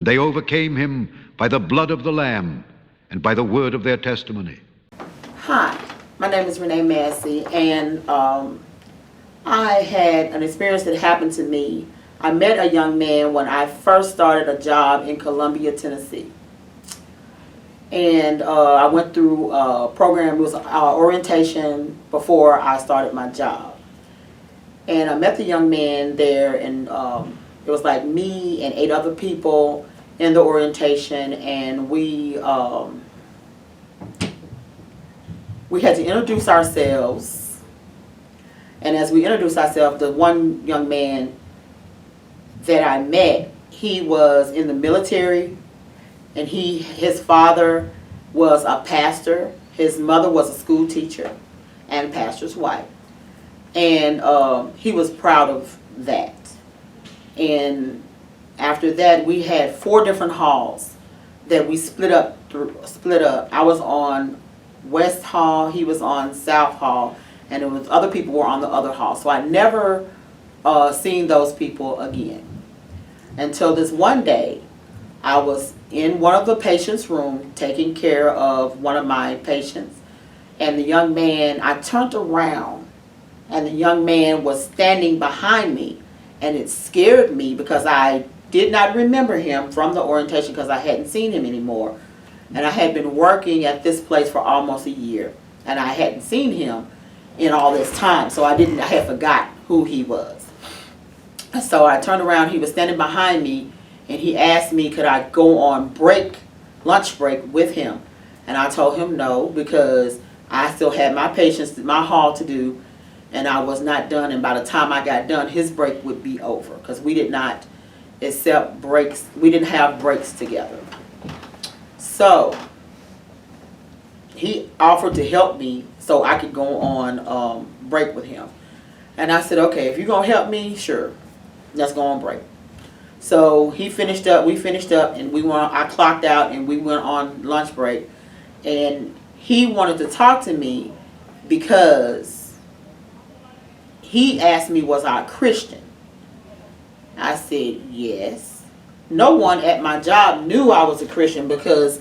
They overcame him by the blood of the Lamb and by the word of their testimony. Hi, my name is Renee Massey, and I had an experience that happened to me. I met a young man when I first started a job in Columbia, Tennessee. And I went through a program, it was orientation before I started my job. And I met the young man there, and it was like me and 8 other people in the orientation, and we had to introduce ourselves. And as we introduced ourselves, the one young man that I met, he was in the military, and his father was a pastor, his mother was a school teacher and pastor's wife, and he was proud of that. And after that, we had 4 different halls that we split up. I was on West Hall, he was on South Hall, and it was other people were on the other hall. So I never seen those people again until this one day. I was in one of the patients' room taking care of one of my patients, and the young man, I turned around, and the young man was standing behind me, and it scared me because I did not remember him from the orientation because I hadn't seen him anymore. And I had been working at this place for almost a year, and I hadn't seen him in all this time, so I had forgot who he was. So I turned around, he was standing behind me, and he asked me could I go on lunch break with him. And I told him no, because I still had my patients, my hall to do, and I was not done, and by the time I got done, his break would be over, because we did not accept breaks, we didn't have breaks together. So he offered to help me so I could go on break with him. And I said, okay, if you're going to help me, sure, let's go on break. So he finished up, we finished up, and I clocked out, and we went on lunch break. And he wanted to talk to me because he asked me, was I a Christian? I said, yes. No one at my job knew I was a Christian because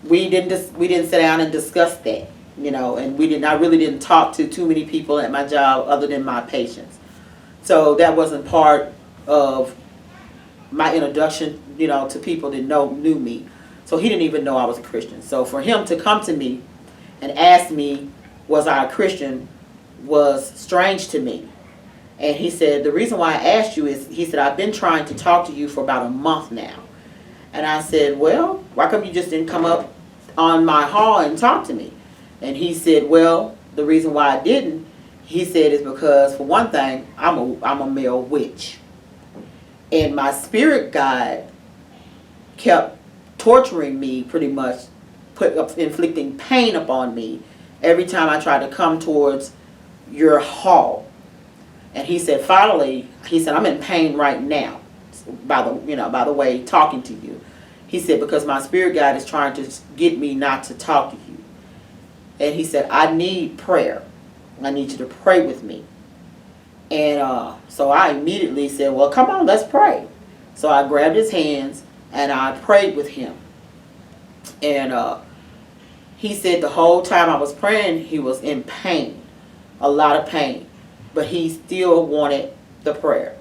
we didn't sit down and discuss that, and I really didn't talk to too many people at my job other than my patients. So that wasn't part of my introduction, to people that knew me. So he didn't even know I was a Christian. So for him to come to me and ask me, was I a Christian, was strange to me. And he said, the reason why I asked you is, he said, I've been trying to talk to you for about a month now. And I said, well, why come you just didn't come up on my hall and talk to me? And he said, well, the reason why I didn't, he said, is because, for one thing, I'm a male witch. And my spirit guide kept torturing me, pretty much, inflicting pain upon me every time I tried to come towards your hall. And he said, finally, I'm in pain right now, by the way, talking to you. He said, because my spirit guide is trying to get me not to talk to you. And he said, I need prayer. I need you to pray with me. And so I immediately said, well, come on, let's pray. So I grabbed his hands and I prayed with him. And he said the whole time I was praying, he was in pain, a lot of pain. But he still wanted the prayer.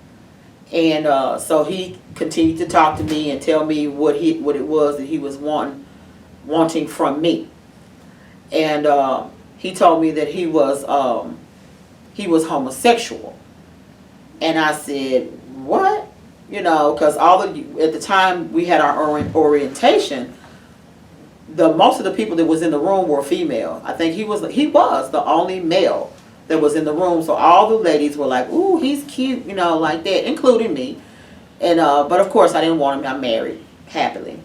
And so he continued to talk to me and tell me what it was that he was wanting from me. And he told me that he was homosexual. And I said, what? Because at the time we had our orientation, most of the people that was in the room were female. I think he was the only male that was in the room. So all the ladies were like, ooh, he's cute, like that, including me. And but of course I didn't want him. I'm married happily.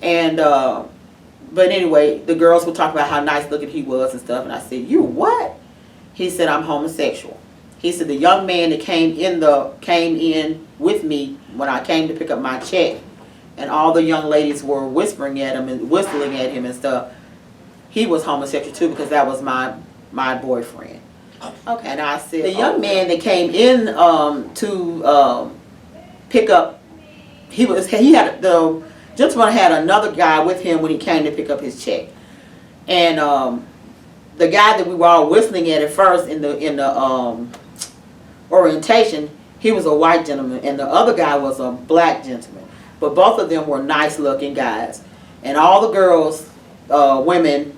And but anyway, the girls would talk about how nice looking he was and stuff. And I said, you what? He said, I'm homosexual. He said the young man that came in with me when I came to pick up my check, and all the young ladies were whispering at him and whistling at him and stuff. He was homosexual too, because that was my boyfriend. Okay. And I said, the young man that came in to pick up the gentleman had another guy with him when he came to pick up his check. And the guy that we were all whistling at first in the orientation, he was a white gentleman, and the other guy was a black gentleman. But both of them were nice looking guys. And all the girls, women,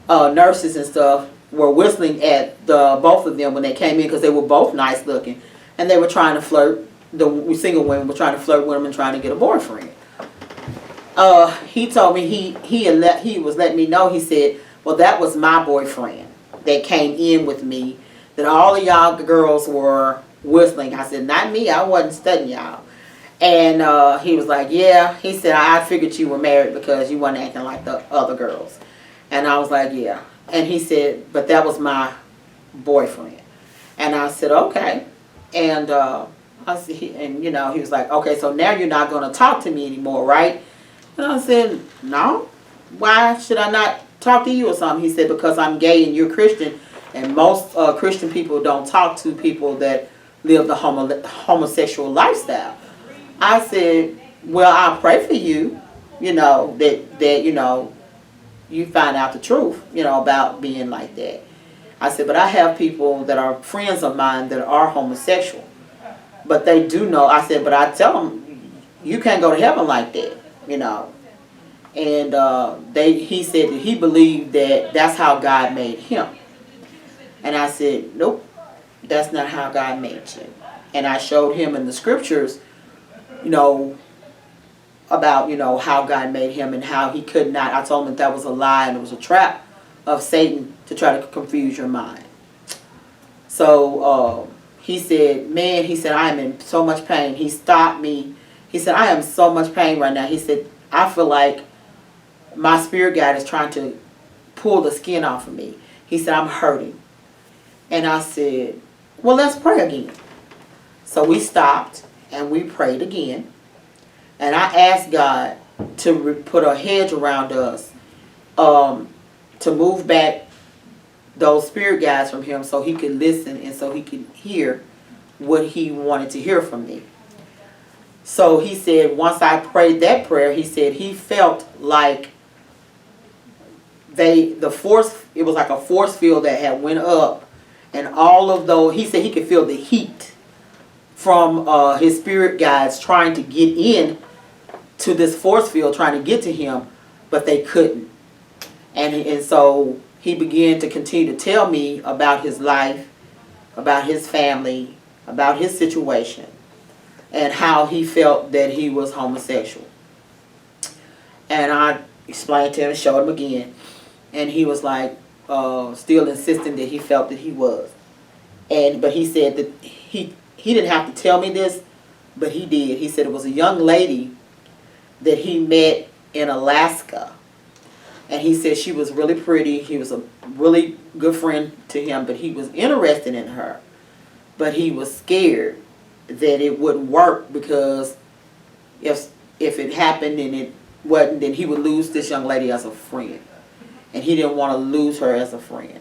nurses and stuff were whistling at both of them when they came in, because they were both nice looking, and they were trying to flirt. The single women were trying to flirt with him and trying to get a boyfriend. He told me he was letting me know. He said, well, that was my boyfriend that came in with me, that all of y'all girls were whistling. I said, not me, I wasn't studying y'all. And he was like, yeah. He said, I figured you were married because you weren't acting like the other girls. And I was like, yeah. And he said, but that was my boyfriend. And I said, okay. And he was like, okay, so now you're not going to talk to me anymore, right? And I said, no. Why should I not talk to you or something? He said, because I'm gay and you're Christian, and most Christian people don't talk to people that live the homosexual lifestyle. I said, well, I'll pray for you, that you find out the truth, about being like that. I said, but I have people that are friends of mine that are homosexual. But they do know. I said, but I tell them, you can't go to heaven like that, And he said that he believed that that's how God made him. And I said, nope, that's not how God made you. And I showed him in the scriptures, about, how God made him and how he could not. I told him that was a lie and it was a trap of Satan to try to confuse your mind. So he said, man, I am in so much pain. He stopped me. He said, I am so much pain right now. He said, I feel like my spirit guide is trying to pull the skin off of me. He said, I'm hurting. And I said, well, let's pray again. So we stopped and we prayed again. And I asked God to put a hedge around us, to move back those spirit guides from him so he could listen and so he could hear what he wanted to hear from me. So he said, once I prayed that prayer, he said he felt like it was like a force field that had went up, and all of those, he said he could feel the heat from his spirit guides trying to get in to this force field, trying to get to him, but they couldn't. And so he began to continue to tell me about his life, about his family, about his situation, and how he felt that he was homosexual. And I explained to him, showed him again, and he was like, still insisting that he felt that he was. But he said that he didn't have to tell me this, but he did. He said it was a young lady that he met in Alaska. And he said she was really pretty. He was a really good friend to him, but he was interested in her. But he was scared that it wouldn't work, because if it happened and it wasn't, then he would lose this young lady as a friend. And he didn't want to lose her as a friend.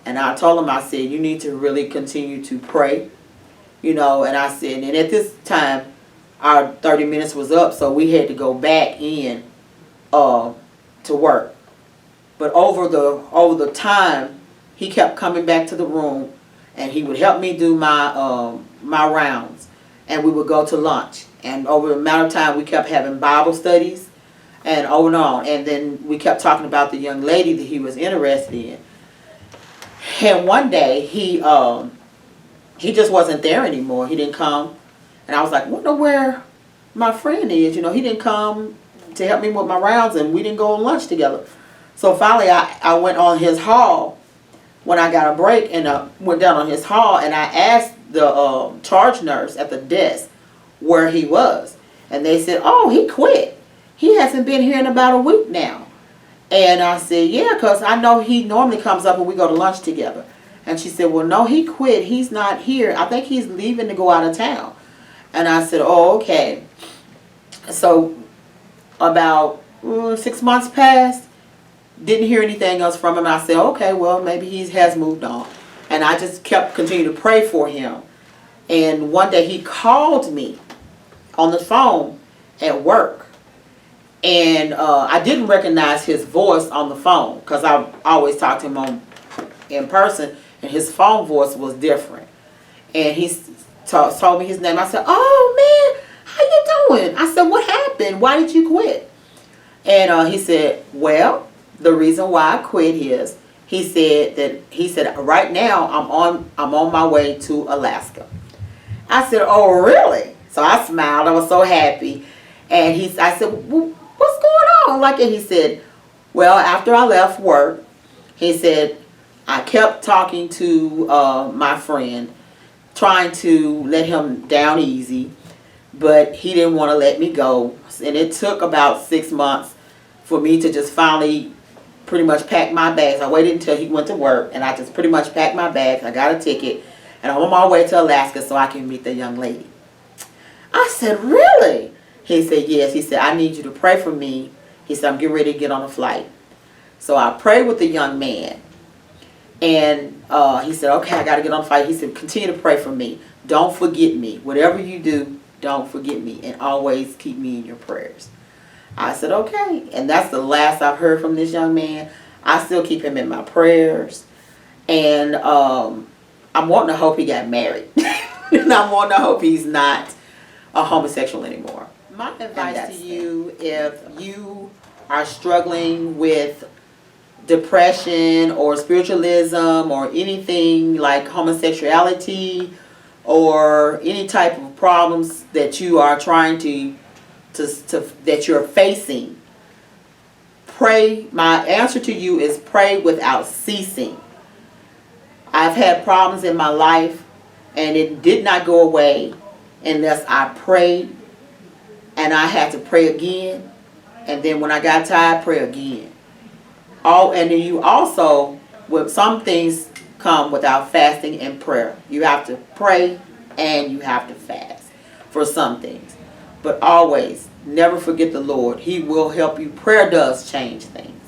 And I told him, I said, you need to really continue to pray. And I said, and at this time, our 30 minutes was up, so we had to go back in to work. But over the time, he kept coming back to the room, and he would help me do my rounds, and we would go to lunch. And over the amount of time, we kept having Bible studies, and over and on. And then we kept talking about the young lady that he was interested in. And one day, he just wasn't there anymore. He didn't come. And I was like, wonder where my friend is. He didn't come to help me with my rounds, and we didn't go on lunch together. So finally, I went on his hall when I got a break, and went down on his hall, and I asked the charge nurse at the desk where he was. And they said, oh, he quit. He hasn't been here in about a week now. And I said, yeah, because I know he normally comes up when we go to lunch together. And she said, well, no, he quit. He's not here. I think he's leaving to go out of town. And I said, oh, okay. So about 6 months passed. Didn't hear anything else from him. I said, okay, well, maybe he has moved on. And I just continued to pray for him. And one day he called me on the phone, at work. And I didn't recognize his voice on the phone because I always talked to him in person, and his phone voice was different. And he told me his name. I said, "Oh man, how you doing?" I said, "What happened? Why did you quit?" And he said, "Well, the reason why I quit is," he said right now I'm on my way to Alaska. I said, "Oh really?" So I smiled. I was so happy. And I said, "Well, what's going on?" Like, and he said, "Well, after I left work," he said, "I kept talking to my friend, trying to let him down easy, but he didn't want to let me go. And it took about 6 months for me to just finally pretty much pack my bags. I waited until he went to work, and I just pretty much packed my bags. I got a ticket, and I'm on my way to Alaska so I can meet the young lady." I said, "Really?" He said, "Yes." He said, "I need you to pray for me." He said, "I'm getting ready to get on a flight." So I prayed with the young man. And he said, "Okay, I got to get on the flight." He said, "Continue to pray for me. Don't forget me. Whatever you do, don't forget me. And always keep me in your prayers." I said, "Okay." And that's the last I've heard from this young man. I still keep him in my prayers. And I'm wanting to hope he got married. And I'm wanting to hope he's not a homosexual anymore. My advice to you, if you are struggling with depression or spiritualism or anything like homosexuality or any type of problems that you are trying to that you're facing, pray. My answer to you is pray without ceasing. I've had problems in my life and it did not go away unless I prayed, and I had to pray again, and then when I got tired, pray again. And then you also, with some things come without fasting and prayer. You have to pray and you have to fast for some things. But always, never forget the Lord. He will help you. Prayer does change things.